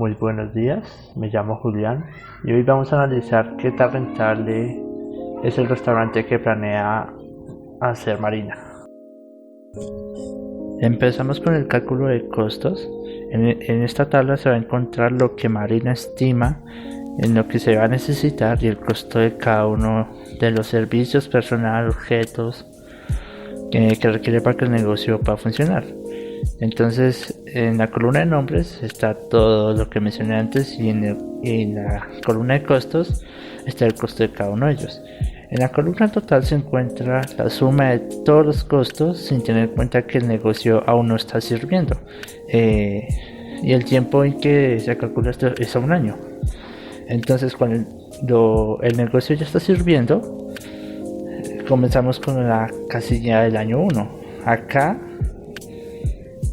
Muy buenos días, me llamo Julián y hoy vamos a analizar qué tan rentable es el restaurante que planea hacer Marina. Empezamos con el cálculo de costos. En esta tabla se va a encontrar lo que Marina estima en lo que se va a necesitar y el costo de cada uno de los servicios, personal, objetos que requiere para que el negocio pueda funcionar. Entonces, en la columna de nombres está todo lo que mencioné antes y en la columna de costos está el costo de cada uno de ellos. En la columna total se encuentra la suma de todos los costos sin tener en cuenta que el negocio aún no está sirviendo y el tiempo en que se calcula esto es a un año. Entonces, cuando el negocio ya está sirviendo, comenzamos con la casilla del año 1. Acá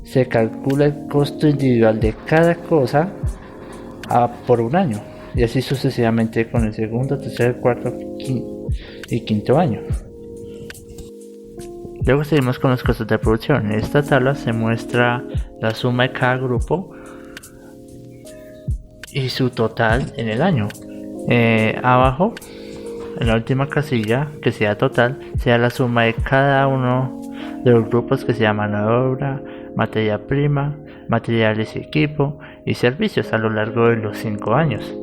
se calcula el costo individual de cada cosa por un año y así sucesivamente con el segundo, tercer, cuarto y quinto año. Luego seguimos con los costos de producción. En esta tabla se muestra la suma de cada grupo y su total en el año. Abajo, en la última casilla, que sea total, sea la suma de cada uno de los grupos que se llaman obra, materia prima, materiales y equipo y servicios a lo largo de los 5 años.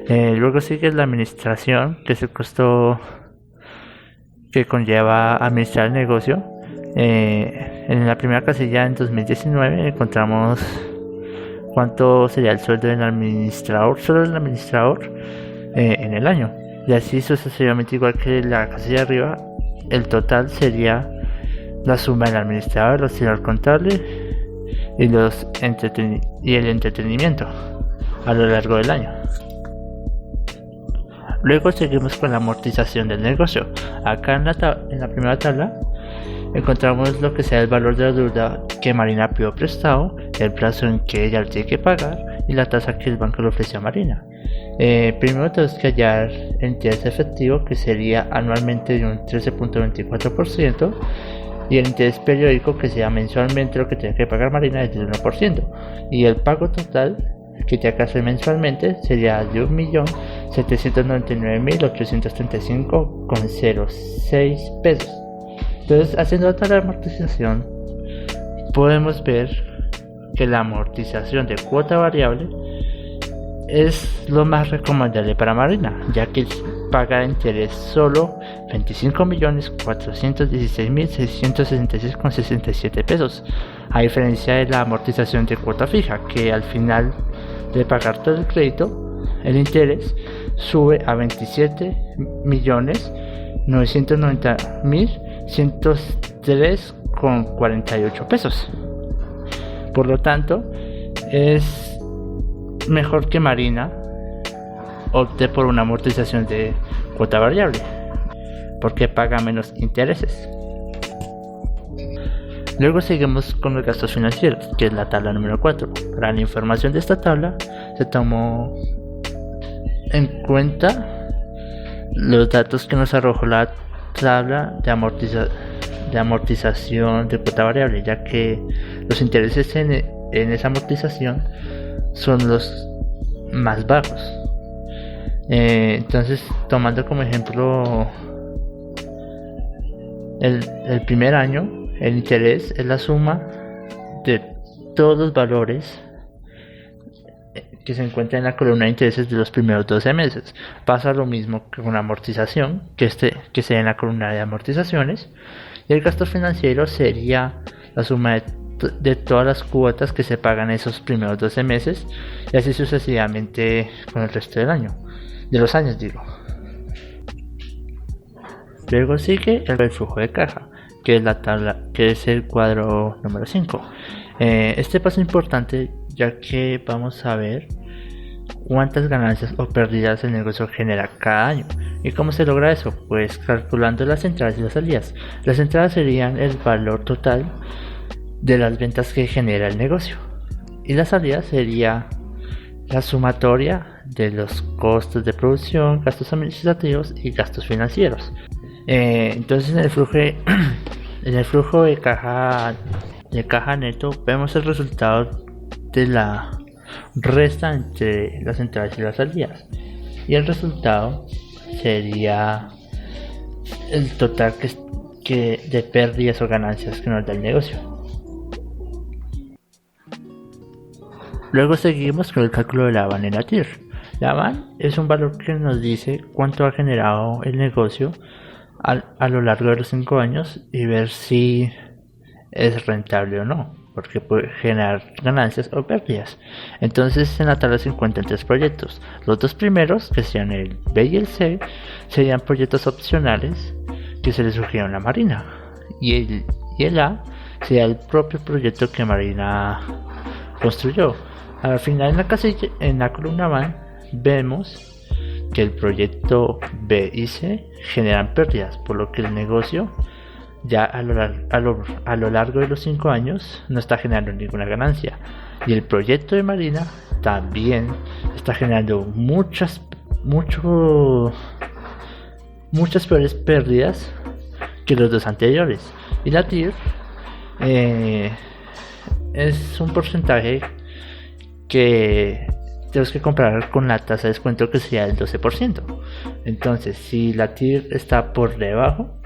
Luego sigue la administración, que es el costo que conlleva administrar el negocio. En la primera casilla en 2019 encontramos cuánto sería el sueldo del administrador, solo el administrador en el año. Y así sucesivamente, igual que la casilla de arriba, el total sería la suma del administrador, el auxiliar contable y el entretenimiento a lo largo del año. Luego seguimos con la amortización del negocio. Acá en la primera tabla encontramos lo que sea el valor de la deuda que Marina pidió prestado, el plazo en que ella lo tiene que pagar y la tasa que el banco le ofrece a Marina. Primero tenemos que hallar el interés efectivo, que sería anualmente de un 13.24%, y el interés periódico, que sea mensualmente lo que tiene que pagar Marina, es del 1%, y el pago total que tiene que hacer mensualmente sería de 1.799.835,06 pesos. Entonces, haciendo la tabla de amortización, podemos ver que la amortización de cuota variable es lo más recomendable para Marina, ya que paga interés solo 25.416.666,67 pesos, a diferencia de la amortización de cuota fija, que al final de pagar todo el crédito, el interés sube a 27.990.103,48 pesos. Por lo tanto, es mejor que Marina opte por una amortización de cuota variable, porque paga menos intereses. Luego seguimos con los gastos financieros, que es la tabla número 4. Para la información de esta tabla se tomó en cuenta los datos que nos arrojó la tabla de amortización de cuota variable, ya que los intereses en esa amortización son los más bajos. Entonces, tomando como ejemplo el primer año, el interés es la suma de todos los valores que se encuentran en la columna de intereses de los primeros 12 meses. Pasa lo mismo que con la amortización, que sea en la columna de amortizaciones, y el gasto financiero sería la suma de todas las cuotas que se pagan esos primeros 12 meses y así sucesivamente con el resto del año, de los años digo. Luego sigue el flujo de caja, que es la tabla, que es el cuadro número 5. Este paso es importante, ya que vamos a ver cuántas ganancias o pérdidas el negocio genera cada año. ¿Y cómo se logra eso? Pues calculando las entradas y las salidas. Las entradas serían el valor total de las ventas que genera el negocio, y la salida sería la sumatoria de los costos de producción, gastos administrativos y gastos financieros. Entonces en el flujo de caja neto vemos el resultado de la resta entre las entradas y las salidas, y el resultado sería el total de pérdidas o ganancias que nos da el negocio. Luego seguimos con el cálculo de la VAN en la TIR. La VAN es un valor que nos dice cuánto ha generado el negocio a lo largo de los 5 años y ver si es rentable o no, porque puede generar ganancias o pérdidas. Entonces en la tabla se encuentran 3 proyectos. Los 2 primeros, que serían el B y el C, serían proyectos opcionales que se le sugirieron a Marina, y el A sería el propio proyecto que Marina construyó. Al final en la columna VAN vemos que el proyecto B y C generan pérdidas, por lo que el negocio ya a lo largo de los 5 años no está generando ninguna ganancia, y el proyecto de Marina también está generando muchas peores pérdidas que los 2 anteriores. Y la TIR es un porcentaje que tenemos que comparar con la tasa de descuento, que sería el 12%. Entonces, si la TIR está por debajo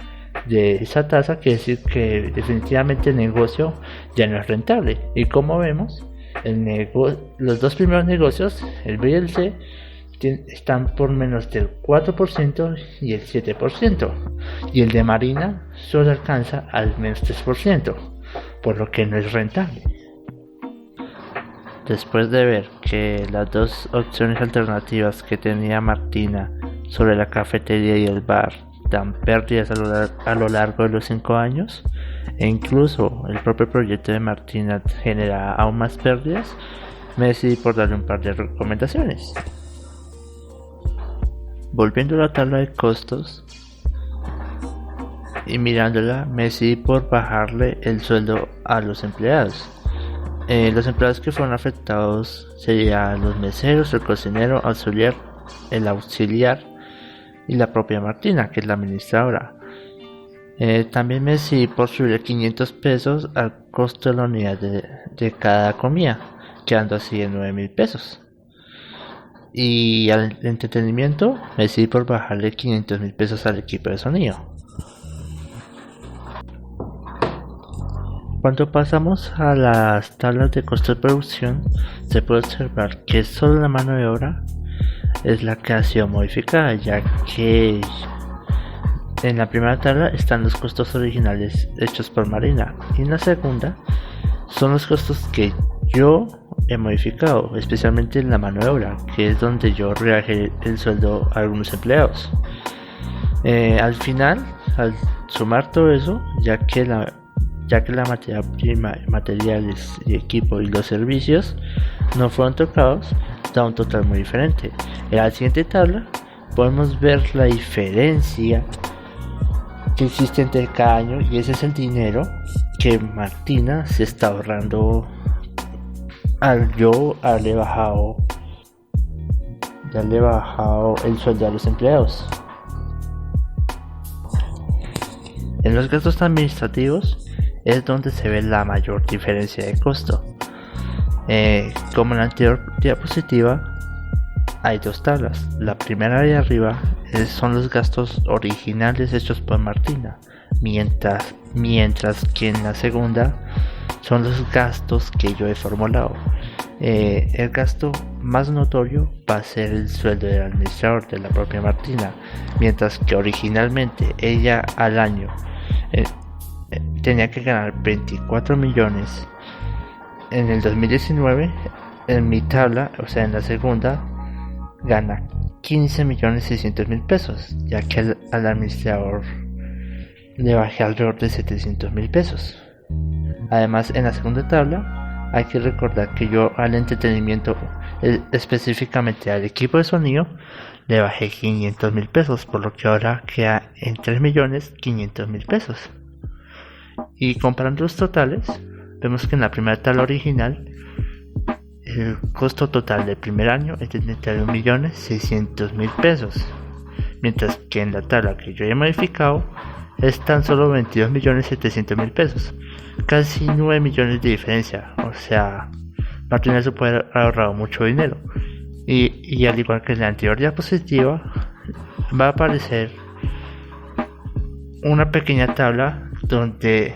de esa tasa, quiere decir que definitivamente el negocio ya no es rentable. Y como vemos, los 2 primeros negocios, el B y el C, están por menos del 4% y el 7%, y el de Marina solo alcanza al menos 3%, por lo que no es rentable. Después de ver que las 2 opciones alternativas que tenía Martina sobre la cafetería y el bar dan pérdidas a lo largo de los 5 años, e incluso el propio proyecto de Martina genera aún más pérdidas, me decidí por darle un par de recomendaciones. Volviendo a la tabla de costos y mirándola, me decidí por bajarle el sueldo a los empleados. Los empleados que fueron afectados serían los meseros, el cocinero, el auxiliar y la propia Martina, que es la administradora. También me decidí por subirle 500 pesos al costo de la unidad de cada comida, quedando así en 9,000 pesos. Y al entretenimiento me decidí por bajarle 500,000 pesos al equipo de sonido. Cuando pasamos a las tablas de costo de producción, se puede observar que solo la mano de obra es la que ha sido modificada, ya que en la primera tabla están los costos originales hechos por Marina, y en la segunda son los costos que yo he modificado, especialmente en la mano de obra, que es donde yo rebajé el sueldo a algunos empleados. Al final, al sumar todo eso, ya que la materia prima, materiales y equipo y los servicios no fueron tocados, da un total muy diferente. En la siguiente tabla podemos ver la diferencia que existe entre cada año, y ese es el dinero que Martina se está ahorrando al haberle bajado el sueldo a los empleados. En los gastos administrativos es donde se ve la mayor diferencia de costo. Como en la anterior diapositiva, hay 2 tablas. La primera de arriba son los gastos originales hechos por Martina, mientras que en la segunda son los gastos que yo he formulado. El gasto más notorio va a ser el sueldo del administrador, de la propia Martina, mientras que originalmente ella al año tenía que ganar 24 millones. En el 2019, en mi tabla, o sea en la segunda, gana 15.600.000 pesos, ya que al administrador le bajé alrededor de 700.000 pesos. Además, en la segunda tabla hay que recordar que yo al entretenimiento, específicamente al equipo de sonido, le bajé 500.000 pesos, por lo que ahora queda en 3.500.000 pesos. Y comparando los totales, vemos que en la primera tabla original el costo total del primer año es de 31.600.000 pesos, mientras que en la tabla que yo he modificado es tan solo 22.700.000 pesos, casi 9 millones de diferencia. O sea, Martina se puede haber ahorrado mucho dinero. Y al igual que en la anterior diapositiva, va a aparecer una pequeña tabla donde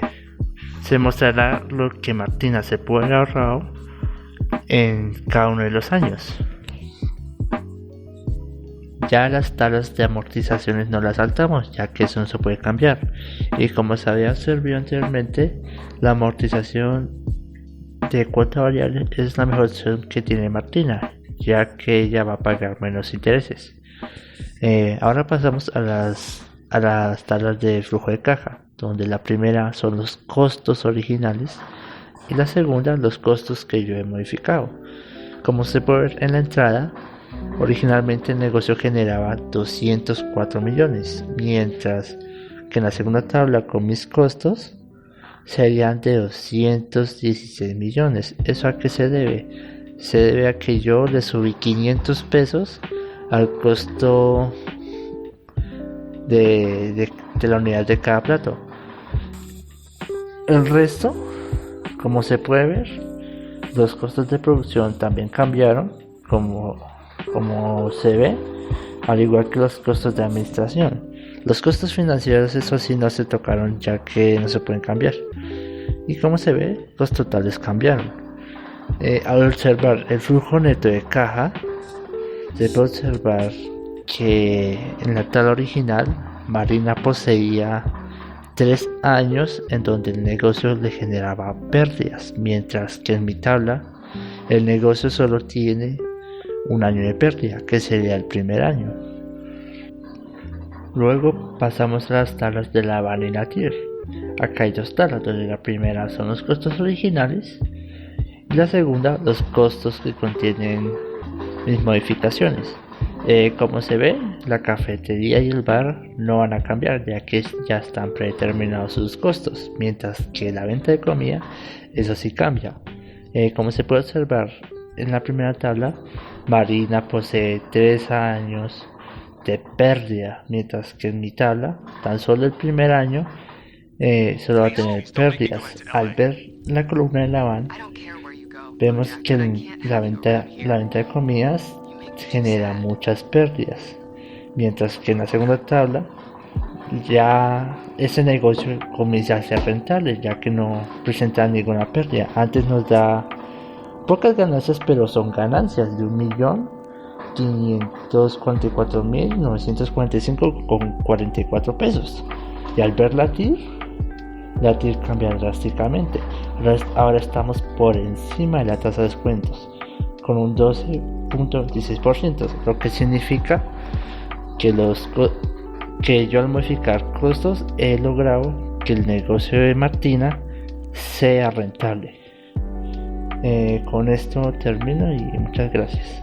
se mostrará lo que Martina se puede haber ahorrado en cada uno de los años. Ya las tablas de amortizaciones no las saltamos, ya que eso no se puede cambiar. Y como se había observado anteriormente, la amortización de cuota variable es la mejor opción que tiene Martina, ya que ella va a pagar menos intereses. Ahora pasamos a las tablas de flujo de caja, donde la primera son los costos originales y la segunda los costos que yo he modificado. Como se puede ver en la entrada, originalmente el negocio generaba 204 millones, mientras que en la segunda tabla con mis costos serían de 216 millones. ¿Eso a qué se debe? Se debe a que yo le subí 500 pesos al costo de la unidad de cada plato. El resto, como se puede ver, los costos de producción también cambiaron, como se ve, al igual que los costos de administración. Los costos financieros, eso sí, no se tocaron, ya que no se pueden cambiar. Y como se ve, los totales cambiaron. Al observar el flujo neto de caja, se puede observar que en la tabla original Marina poseía 3 años en donde el negocio le generaba pérdidas, mientras que en mi tabla el negocio solo tiene un año de pérdida, que sería el primer año. Luego pasamos a las tablas de la Vanilla Tier. Acá hay dos tablas, donde la primera son los costos originales y la segunda los costos que contienen mis modificaciones. Como se ve, la cafetería y el bar no van a cambiar, ya que ya están predeterminados sus costos, mientras que la venta de comida, eso sí cambia. Como se puede observar en la primera tabla, Marina posee 3 años de pérdida, mientras que en mi tabla, tan solo el primer año solo va a tener pérdidas. Al ver la columna de la van, vemos que la venta de comidas genera muchas pérdidas, mientras que en la segunda tabla ya ese negocio comienza a ser rentable, ya que no presenta ninguna pérdida. Antes nos da pocas ganancias, pero son ganancias de 1.544.945,44 pesos. Y al ver la TIR cambia drásticamente. Ahora estamos por encima de la tasa de descuentos, con un 12.26%, lo que significa que yo al modificar costos he logrado que el negocio de Martina sea rentable. Con esto termino y muchas gracias.